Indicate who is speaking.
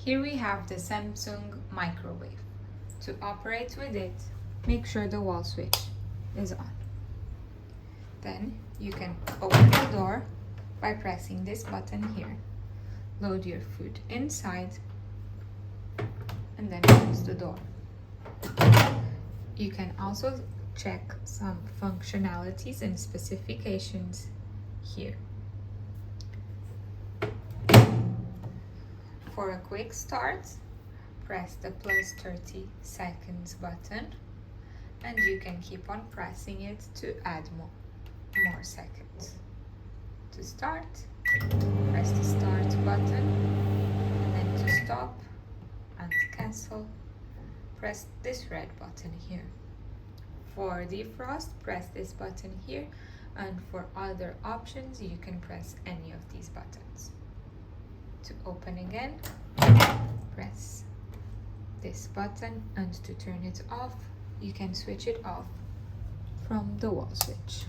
Speaker 1: Here we have the Samsung microwave. To operate with it, make sure the wall switch is on. Then you can open the door by pressing this button here. Load your food inside and then close the door. You can also check some functionalities and specifications here. For a quick start, press the plus 30 seconds button and you can keep on pressing it to add more seconds. To start, press the start button, and then to stop and cancel, press this red button here. For defrost, press this button here, and for other options you can press any of these buttons. To open again, press this button, and to turn it off you can switch it off from the wall switch.